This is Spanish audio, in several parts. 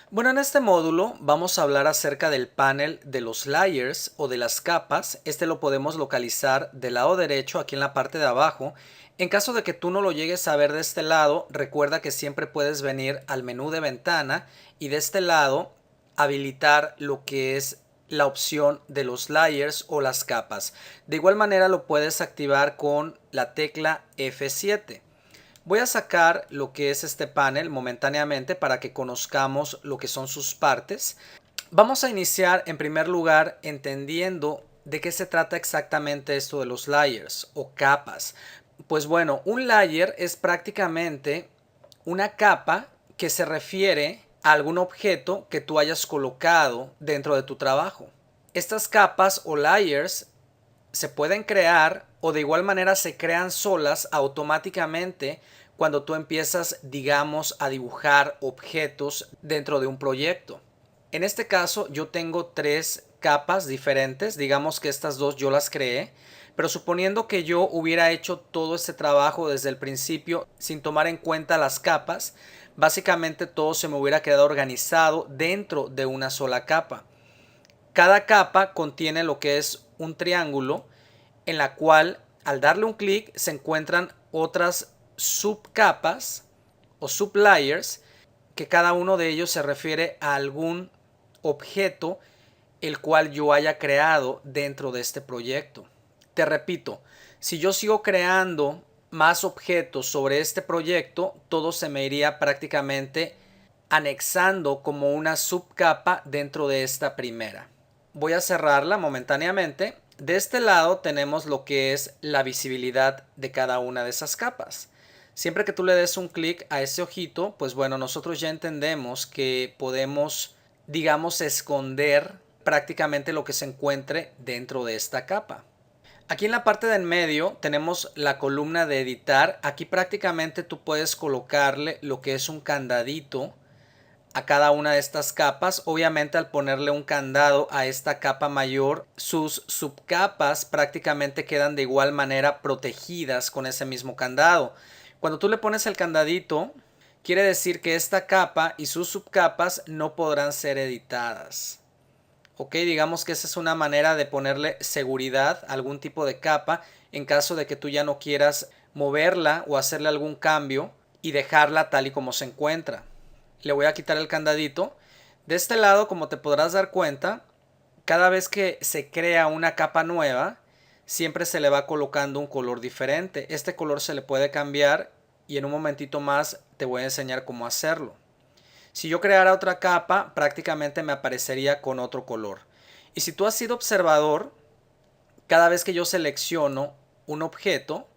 Bueno, en este módulo vamos a hablar acerca del panel de los layers o de las capas. Este lo podemos localizar del lado derecho aquí en la parte de abajo. En caso de que tú no lo llegues a ver de este lado, recuerda que siempre puedes venir al menú de ventana y de este lado habilitar lo que es la opción de los layers o las capas. De igual manera lo puedes activar con la tecla F7. Voy a sacar lo que es este panel momentáneamente para que conozcamos lo que son sus partes. Vamos a iniciar en primer lugar entendiendo de qué se trata exactamente esto de los layers o capas. Pues bueno, un layer es prácticamente una capa que se refiere a algún objeto que tú hayas colocado dentro de tu trabajo. Estas capas o layers se pueden crear o de igual manera se crean solas automáticamente cuando tú empiezas, digamos, a dibujar objetos dentro de un proyecto. En este caso yo tengo tres capas diferentes, digamos que estas dos yo las creé, pero suponiendo que yo hubiera hecho todo este trabajo desde el principio sin tomar en cuenta las capas, básicamente todo se me hubiera quedado organizado dentro de una sola capa. Cada capa contiene lo que es un triángulo en la cual al darle un clic se encuentran otras subcapas o sublayers que cada uno de ellos se refiere a algún objeto el cual yo haya creado dentro de este proyecto. Te repito, si yo sigo creando más objetos sobre este proyecto, todo se me iría prácticamente anexando como una subcapa dentro de esta primera. Voy a cerrarla momentáneamente. De este lado tenemos lo que es la visibilidad de cada una de esas capas. Siempre que tú le des un clic a ese ojito, pues bueno, nosotros ya entendemos que podemos, digamos, esconder prácticamente lo que se encuentre dentro de esta capa. Aquí en la parte de en medio tenemos la columna de editar. Aquí prácticamente tú puedes colocarle lo que es un candadito a cada una de estas capas. Obviamente al ponerle un candado a esta capa mayor, sus subcapas prácticamente quedan de igual manera protegidas con ese mismo candado. Cuando tú le pones el candadito, quiere decir que esta capa y sus subcapas no podrán ser editadas. Ok, digamos que esa es una manera de ponerle seguridad a algún tipo de capa en caso de que tú ya no quieras moverla o hacerle algún cambio y dejarla tal y como se encuentra. Le voy a quitar el candadito. De este lado, como te podrás dar cuenta, cada vez que se crea una capa nueva, siempre se le va colocando un color diferente. Este color se le puede cambiar y en un momentito más te voy a enseñar cómo hacerlo. Si yo creara otra capa, prácticamente me aparecería con otro color. Y si tú has sido observador, cada vez que yo selecciono un objeto,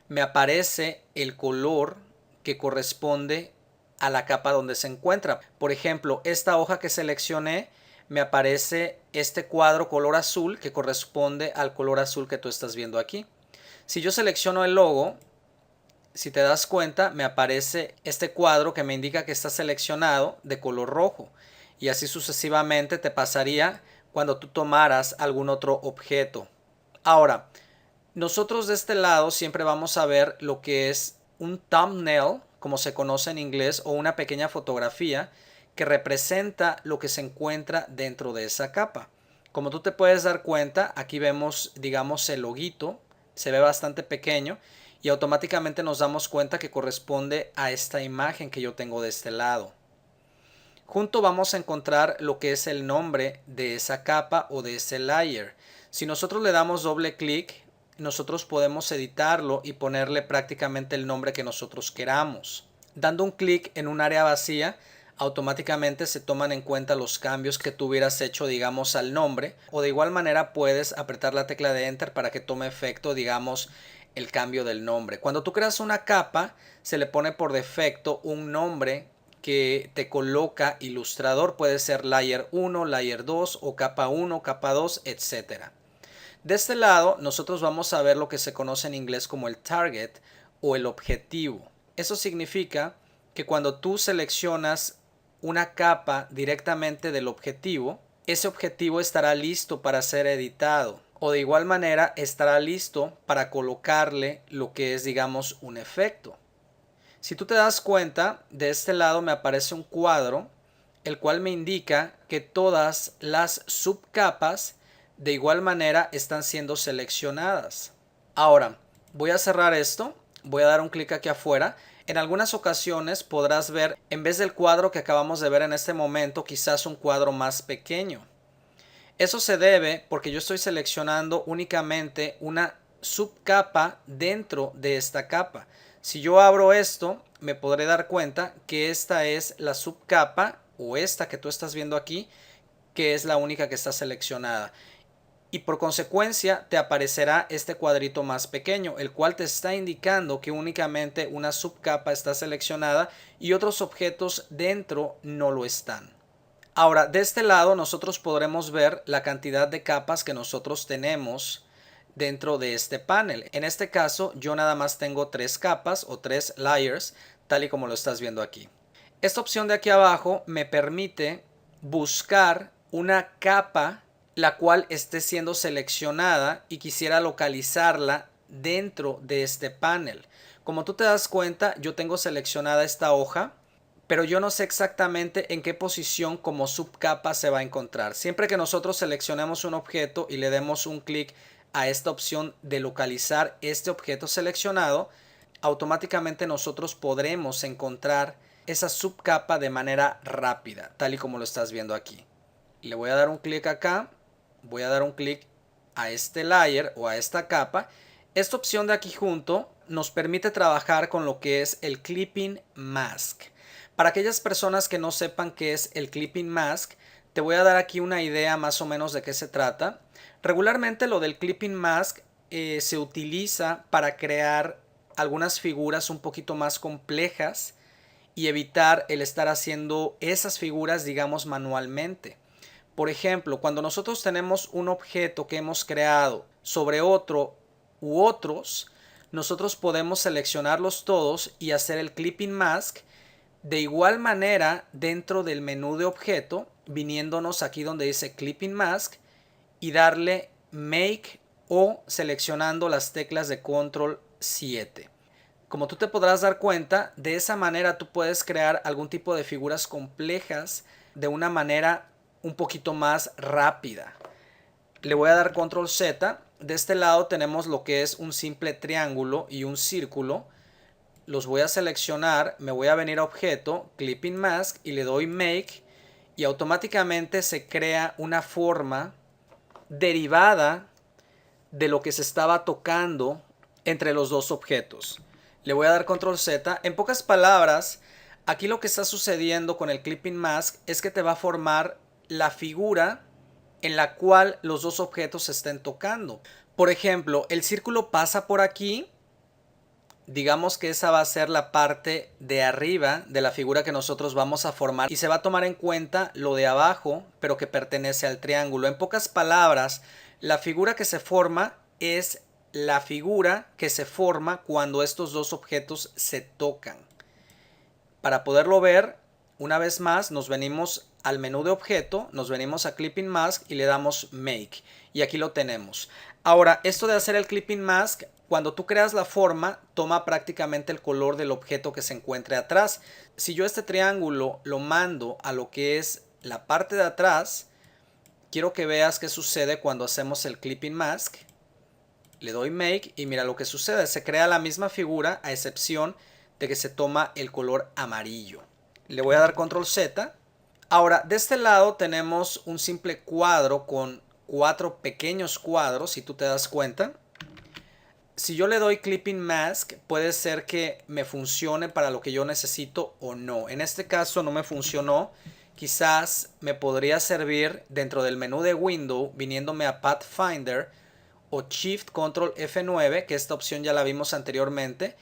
me aparece el color que corresponde a la capa donde se encuentra. Por ejemplo, esta hoja que seleccioné, me aparece este cuadro color azul que corresponde al color azul que tú estás viendo aquí. Si yo selecciono el logo, si te das cuenta, me aparece este cuadro que me indica que está seleccionado de color rojo. Y así sucesivamente te pasaría cuando tú tomaras algún otro objeto. Ahora, nosotros de este lado siempre vamos a ver lo que es un thumbnail, como se conoce en inglés, o una pequeña fotografía que representa lo que se encuentra dentro de esa capa. Como tú te puedes dar cuenta, aquí vemos, digamos, el loguito, se ve bastante pequeño y automáticamente nos damos cuenta que corresponde a esta imagen que yo tengo de este lado. Junto vamos a encontrar lo que es el nombre de esa capa o de ese layer. Si nosotros le damos doble clic, nosotros podemos editarlo y ponerle prácticamente el nombre que nosotros queramos. Dando un clic en un área vacía, automáticamente se toman en cuenta los cambios que tú hubieras hecho, digamos, al nombre. O de igual manera puedes apretar la tecla de Enter para que tome efecto, digamos, el cambio del nombre. Cuando tú creas una capa, se le pone por defecto un nombre que te coloca Illustrator. Puede ser Layer 1, Layer 2 o capa 1, capa 2, etcétera. De este lado, nosotros vamos a ver lo que se conoce en inglés como el target o el objetivo. Eso significa que cuando tú seleccionas una capa directamente del objetivo, ese objetivo estará listo para ser editado o de igual manera estará listo para colocarle lo que es, digamos, un efecto. Si tú te das cuenta, de este lado me aparece un cuadro el cual me indica que todas las subcapas de igual manera están siendo seleccionadas. Ahora, voy a cerrar esto, voy a dar un clic aquí afuera. En algunas ocasiones podrás ver, en vez del cuadro que acabamos de ver en este momento, quizás un cuadro más pequeño. Eso se debe porque yo estoy seleccionando únicamente una subcapa dentro de esta capa. Si yo abro esto, me podré dar cuenta que esta es la subcapa, o esta que tú estás viendo aquí, que es la única que está seleccionada. Y por consecuencia te aparecerá este cuadrito más pequeño, el cual te está indicando que únicamente una subcapa está seleccionada y otros objetos dentro no lo están. Ahora, de este lado nosotros podremos ver la cantidad de capas que nosotros tenemos dentro de este panel. En este caso, yo nada más tengo 3 capas o 3 layers, tal y como lo estás viendo aquí. Esta opción de aquí abajo me permite buscar una capa la cual esté siendo seleccionada y quisiera localizarla dentro de este panel. Como tú te das cuenta, yo tengo seleccionada esta hoja, pero yo no sé exactamente en qué posición como subcapa se va a encontrar. Siempre que nosotros seleccionemos un objeto y le demos un clic a esta opción de localizar este objeto seleccionado, automáticamente nosotros podremos encontrar esa subcapa de manera rápida, tal y como lo estás viendo aquí. Le voy a dar un clic acá, voy a dar un clic a este layer o a esta capa. Esta opción de aquí junto nos permite trabajar con lo que es el Clipping Mask. Para aquellas personas que no sepan qué es el Clipping Mask, te voy a dar aquí una idea más o menos de qué se trata. Regularmente lo del Clipping Mask se utiliza para crear algunas figuras un poquito más complejas y evitar el estar haciendo esas figuras, digamos, manualmente. Por ejemplo, cuando nosotros tenemos un objeto que hemos creado sobre otro u otros, nosotros podemos seleccionarlos todos y hacer el Clipping Mask. De igual manera, dentro del menú de objeto, viniéndonos aquí donde dice Clipping Mask y darle Make o seleccionando las teclas de Control 7. Como tú te podrás dar cuenta, de esa manera tú puedes crear algún tipo de figuras complejas de una manera un poquito más rápida. Le voy a dar Control Z. De este lado tenemos lo que es un simple triángulo y un círculo. Los voy a seleccionar, me voy a venir a objeto, Clipping Mask y le doy Make y automáticamente se crea una forma derivada de lo que se estaba tocando entre los dos objetos. Le voy a dar Control Z. En pocas palabras, aquí lo que está sucediendo con el Clipping Mask es que te va a formar la figura en la cual los dos objetos se estén tocando. Por ejemplo, el círculo pasa por aquí. Digamos que esa va a ser la parte de arriba de la figura que nosotros vamos a formar y se va a tomar en cuenta lo de abajo, pero que pertenece al triángulo. En pocas palabras, la figura que se forma es la figura que se forma cuando estos dos objetos se tocan. Para poderlo ver, una vez más nos venimos al menú de objeto, nos venimos a Clipping Mask y le damos Make. Y aquí lo tenemos. Ahora, esto de hacer el Clipping Mask, cuando tú creas la forma, toma prácticamente el color del objeto que se encuentre atrás. Si yo este triángulo lo mando a lo que es la parte de atrás, quiero que veas qué sucede cuando hacemos el Clipping Mask. Le doy Make y mira lo que sucede. Se crea la misma figura a excepción de que se toma el color amarillo. Le voy a dar Control Z. Ahora, de este lado tenemos un simple cuadro con 4 pequeños cuadros, si tú te das cuenta. Si yo le doy Clipping Mask, puede ser que me funcione para lo que yo necesito o no. En este caso no me funcionó. Quizás me podría servir dentro del menú de Windows, viniéndome a Pathfinder o Shift Control F9, que esta opción ya la vimos anteriormente,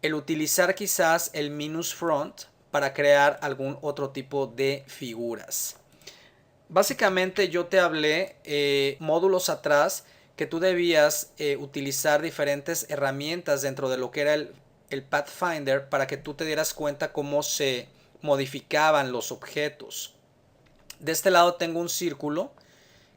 el utilizar quizás el minus front para crear algún otro tipo de figuras. Básicamente yo te hablé módulos atrás que tú debías utilizar diferentes herramientas dentro de lo que era el Pathfinder para que tú te dieras cuenta cómo se modificaban los objetos. De este lado tengo un círculo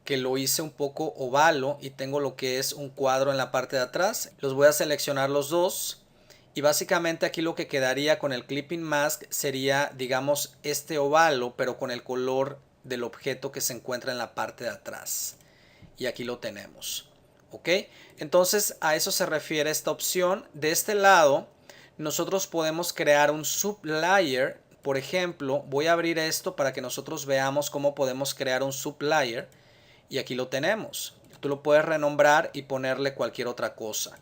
que lo hice un poco ovalo y tengo lo que es un cuadro en la parte de atrás. Los voy a seleccionar los dos Y básicamente aquí lo que quedaría con el clipping mask sería, digamos, este ovalo, pero con el color del objeto que se encuentra en la parte de atrás. Y aquí lo tenemos. ¿Ok? Entonces a eso se refiere esta opción. De este lado nosotros podemos crear un sublayer. Por ejemplo, voy a abrir esto para que nosotros veamos cómo podemos crear un sublayer. Y aquí lo tenemos. Tú lo puedes renombrar y ponerle cualquier otra cosa.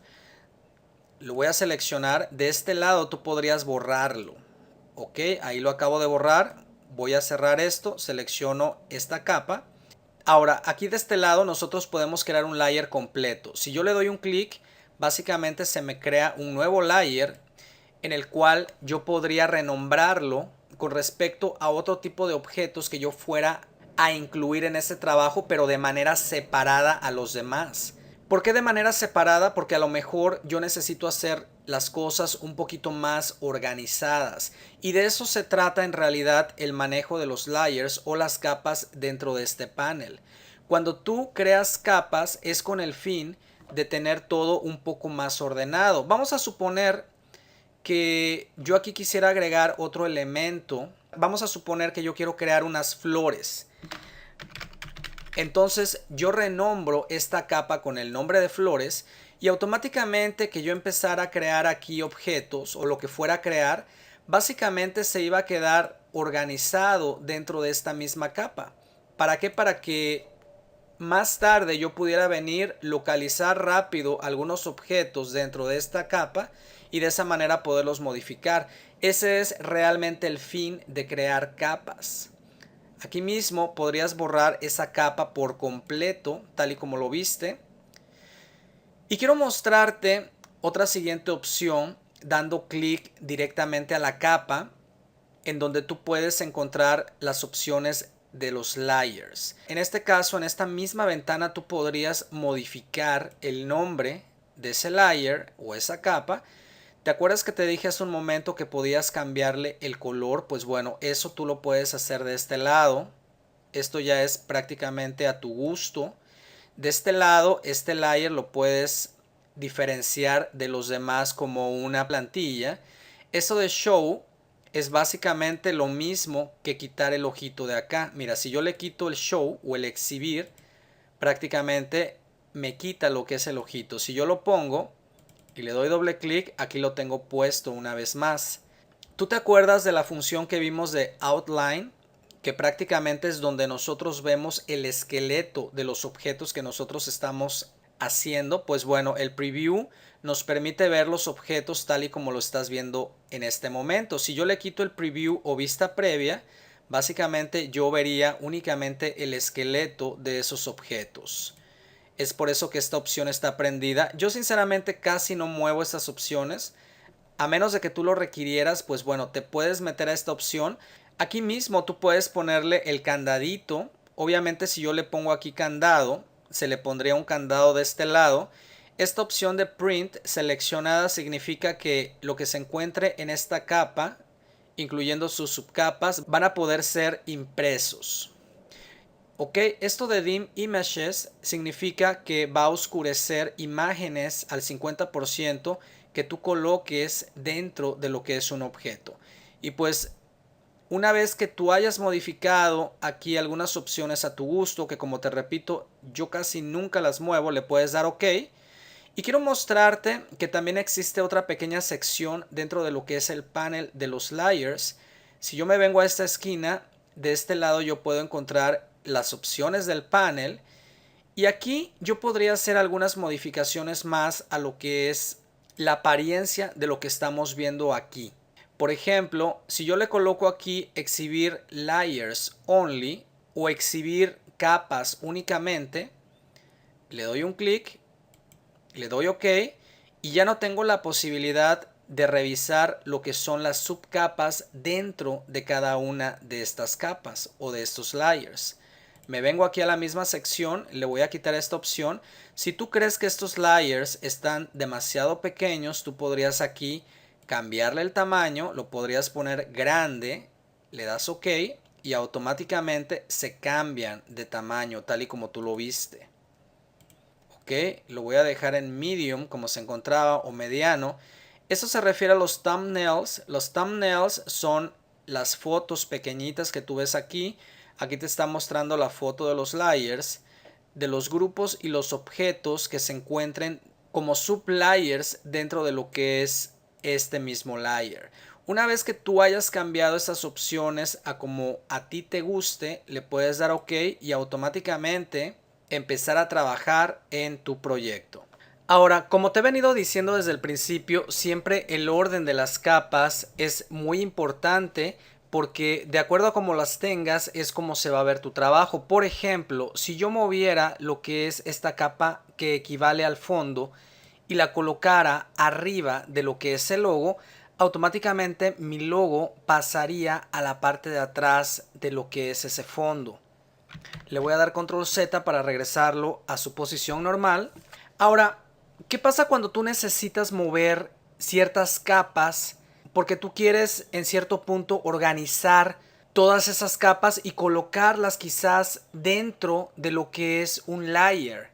Lo voy a seleccionar. De este lado tú podrías borrarlo. Ok, ahí lo acabo de borrar. Voy a cerrar esto. Selecciono esta capa. Ahora, aquí de este lado nosotros podemos crear un layer completo. Si yo le doy un clic, básicamente se me crea un nuevo layer en el cual yo podría renombrarlo con respecto a otro tipo de objetos que yo fuera a incluir en este trabajo, pero de manera separada a los demás. ¿Por qué de manera separada? Porque a lo mejor yo necesito hacer las cosas un poquito más organizadas. Y de eso se trata en realidad el manejo de los layers o las capas dentro de este panel. Cuando tú creas capas es con el fin de tener todo un poco más ordenado. Vamos a suponer que yo aquí quisiera agregar otro elemento. Vamos a suponer que yo quiero crear unas flores. Entonces yo renombro esta capa con el nombre de flores y automáticamente que yo empezara a crear aquí objetos o lo que fuera a crear, básicamente se iba a quedar organizado dentro de esta misma capa. ¿Para qué? Para que más tarde yo pudiera venir, localizar rápido algunos objetos dentro de esta capa y de esa manera poderlos modificar. Ese es realmente el fin de crear capas. Aquí mismo podrías borrar esa capa por completo, tal y como lo viste. Y quiero mostrarte otra siguiente opción, dando clic directamente a la capa, en donde tú puedes encontrar las opciones de los layers. En este caso, en esta misma ventana, tú podrías modificar el nombre de ese layer o esa capa. ¿Te acuerdas que te dije hace un momento que podías cambiarle el color? Pues bueno, eso tú lo puedes hacer de este lado. Esto ya es prácticamente a tu gusto. De este lado, este layer lo puedes diferenciar de los demás como una plantilla. Esto de show es básicamente lo mismo que quitar el ojito de acá. Mira, si yo le quito el show o el exhibir, prácticamente me quita lo que es el ojito. Si yo lo pongo y le doy doble clic, aquí lo tengo puesto una vez más. ¿Tú te acuerdas de la función que vimos de outline? Que prácticamente es donde nosotros vemos el esqueleto de los objetos que nosotros estamos haciendo. Pues bueno, el preview nos permite ver los objetos tal y como lo estás viendo en este momento. Si yo le quito el preview o vista previa, básicamente yo vería únicamente el esqueleto de esos objetos. Es por eso que esta opción está prendida. Yo sinceramente casi no muevo estas opciones. A menos de que tú lo requirieras, pues bueno, te puedes meter a esta opción. Aquí mismo tú puedes ponerle el candadito. Obviamente si yo le pongo aquí candado, se le pondría un candado de este lado. Esta opción de print seleccionada significa que lo que se encuentre en esta capa, incluyendo sus subcapas, van a poder ser impresos. Ok, esto de dim images significa que va a oscurecer imágenes al 50% que tú coloques dentro de lo que es un objeto. Y pues una vez que tú hayas modificado aquí algunas opciones a tu gusto, que como te repito, yo casi nunca las muevo, le puedes dar OK. Y quiero mostrarte que también existe otra pequeña sección dentro de lo que es el panel de los layers. Si yo me vengo a esta esquina, de este lado yo puedo encontrar las opciones del panel. Y aquí yo podría hacer algunas modificaciones más a lo que es la apariencia de lo que estamos viendo aquí. Por ejemplo, si yo le coloco aquí exhibir layers only o exhibir capas únicamente, le doy un clic, le doy OK y ya no tengo la posibilidad de revisar lo que son las subcapas dentro de cada una de estas capas o de estos layers. Me vengo aquí a la misma sección, le voy a quitar esta opción. Si tú crees que estos layers están demasiado pequeños, tú podrías aquí cambiarle el tamaño, lo podrías poner grande, le das OK y automáticamente se cambian de tamaño tal y como tú lo viste. OK, lo voy a dejar en medium como se encontraba o mediano. Eso se refiere a los thumbnails. Los thumbnails son las fotos pequeñitas que tú ves aquí. Aquí te está mostrando la foto de los layers, de los grupos y los objetos que se encuentren como sublayers dentro de lo que es este mismo layer. Una vez que tú hayas cambiado estas opciones a como a ti te guste, le puedes dar OK y automáticamente empezar a trabajar en tu proyecto. Ahora, como te he venido diciendo desde el principio, siempre el orden de las capas es muy importante porque de acuerdo a cómo las tengas es como se va a ver tu trabajo. Por ejemplo, si yo moviera lo que es esta capa que equivale al fondo y la colocara arriba de lo que es el logo, automáticamente mi logo pasaría a la parte de atrás de lo que es ese fondo. Le voy a dar control Z para regresarlo a su posición normal. Ahora, ¿qué pasa cuando tú necesitas mover ciertas capas porque tú quieres en cierto punto organizar todas esas capas y colocarlas quizás dentro de lo que es un layer?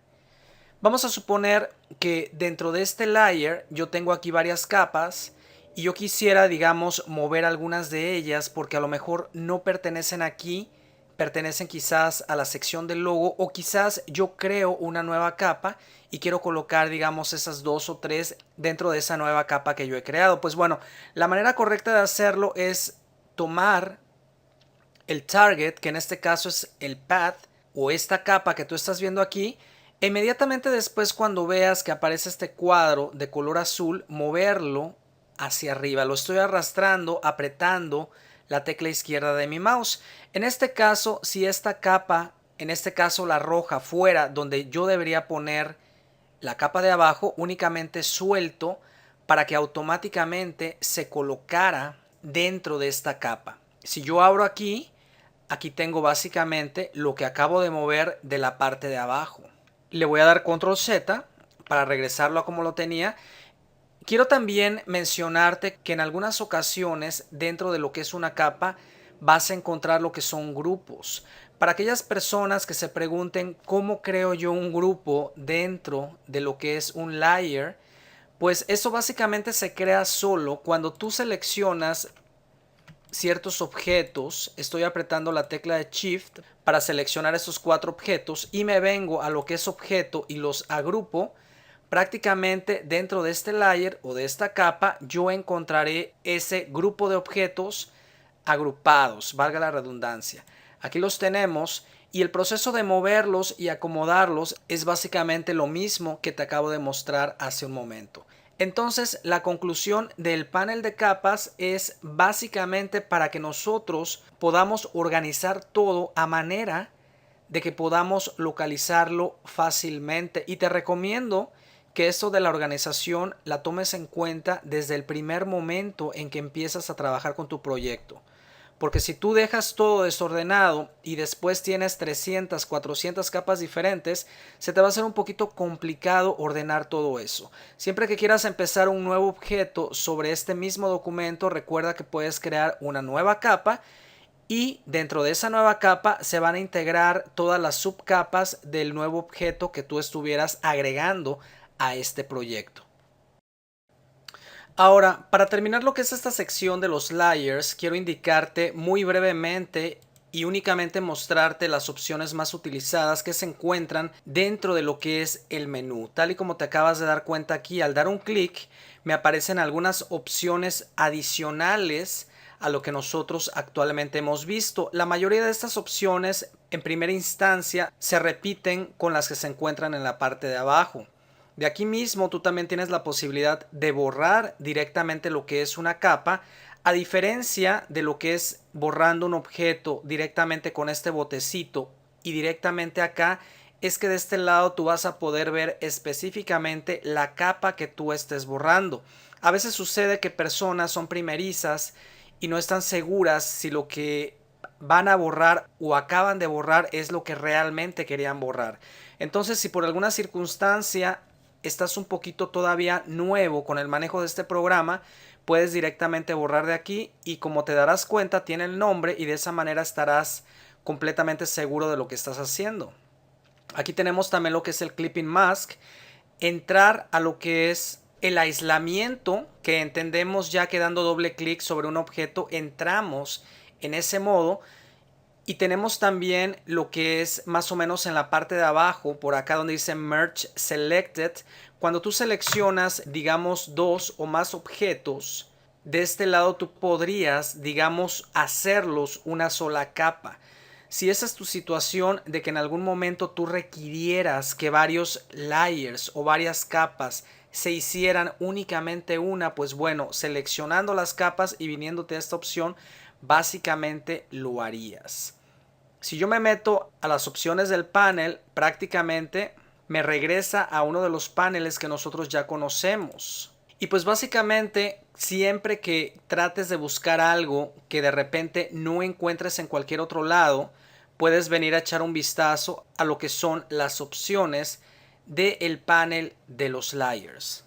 Vamos a suponer que dentro de este layer yo tengo aquí varias capas y yo quisiera, digamos, mover algunas de ellas porque a lo mejor no pertenecen aquí, pertenecen quizás a la sección del logo, o quizás yo creo una nueva capa y quiero colocar, digamos, esas 2 o 3 dentro de esa nueva capa que yo he creado. Pues bueno, la manera correcta de hacerlo es tomar el target, que en este caso es el path o esta capa que tú estás viendo aquí, e inmediatamente después, cuando veas que aparece este cuadro de color azul, moverlo hacia arriba. Lo estoy arrastrando, apretando la tecla izquierda de mi mouse. En este caso, si esta capa, en este caso la roja, fuera donde yo debería poner la capa de abajo, únicamente suelto para que automáticamente se colocara dentro de esta capa. Si yo abro aquí, aquí tengo básicamente lo que acabo de mover de la parte de abajo. Le voy a dar control Z para regresarlo a como lo tenía. Quiero también mencionarte que en algunas ocasiones dentro de lo que es una capa vas a encontrar lo que son grupos. Para aquellas personas que se pregunten cómo creo yo un grupo dentro de lo que es un layer, pues eso básicamente se crea solo cuando tú seleccionas ciertos objetos. Estoy apretando la tecla de Shift para seleccionar esos 4 objetos y me vengo a lo que es objeto y los agrupo. Prácticamente dentro de este layer o de esta capa yo encontraré ese grupo de objetos agrupados, valga la redundancia. Aquí los tenemos y el proceso de moverlos y acomodarlos es básicamente lo mismo que te acabo de mostrar hace un momento. Entonces, la conclusión del panel de capas es básicamente para que nosotros podamos organizar todo a manera de que podamos localizarlo fácilmente. Y te recomiendo que esto de la organización la tomes en cuenta desde el primer momento en que empiezas a trabajar con tu proyecto. Porque si tú dejas todo desordenado y después tienes 300, 400 capas diferentes, se te va a hacer un poquito complicado ordenar todo eso. Siempre que quieras empezar un nuevo objeto sobre este mismo documento, recuerda que puedes crear una nueva capa y dentro de esa nueva capa se van a integrar todas las subcapas del nuevo objeto que tú estuvieras agregando a este proyecto. Ahora, para terminar lo que es esta sección de los layers, quiero indicarte muy brevemente y únicamente mostrarte las opciones más utilizadas que se encuentran dentro de lo que es el menú. Tal y como te acabas de dar cuenta aquí, al dar un clic me aparecen algunas opciones adicionales a lo que nosotros actualmente hemos visto. La mayoría de estas opciones en primera instancia se repiten con las que se encuentran en la parte de abajo. De aquí mismo tú también tienes la posibilidad de borrar directamente lo que es una capa, a diferencia de lo que es borrando un objeto directamente con este botecito y directamente acá, es que de este lado tú vas a poder ver específicamente la capa que tú estés borrando. A veces sucede que personas son primerizas y no están seguras si lo que van a borrar o acaban de borrar es lo que realmente querían borrar. Entonces, si por alguna circunstancia estás un poquito todavía nuevo con el manejo de este programa, puedes directamente borrar de aquí y, como te darás cuenta, tiene el nombre y de esa manera estarás completamente seguro de lo que estás haciendo. Aquí tenemos también lo que es el clipping mask. Entrar a lo que es El aislamiento, que entendemos ya que dando doble clic sobre un objeto entramos en ese modo. Y tenemos también lo que es más o menos en la parte de abajo, por acá donde dice Merge Selected. Cuando tú seleccionas, digamos, dos o más objetos, de este lado tú podrías, digamos, hacerlos una sola capa. Si esa es tu situación de que en algún momento tú requirieras que varios layers o varias capas se hicieran únicamente una, pues bueno, seleccionando las capas y viniéndote a esta opción, básicamente lo harías. Si yo me meto a las opciones del panel, prácticamente me regresa a uno de los paneles que nosotros ya conocemos. Y pues básicamente siempre que trates de buscar algo que de repente no encuentres en cualquier otro lado, puedes venir a echar un vistazo a lo que son las opciones del panel de los layers.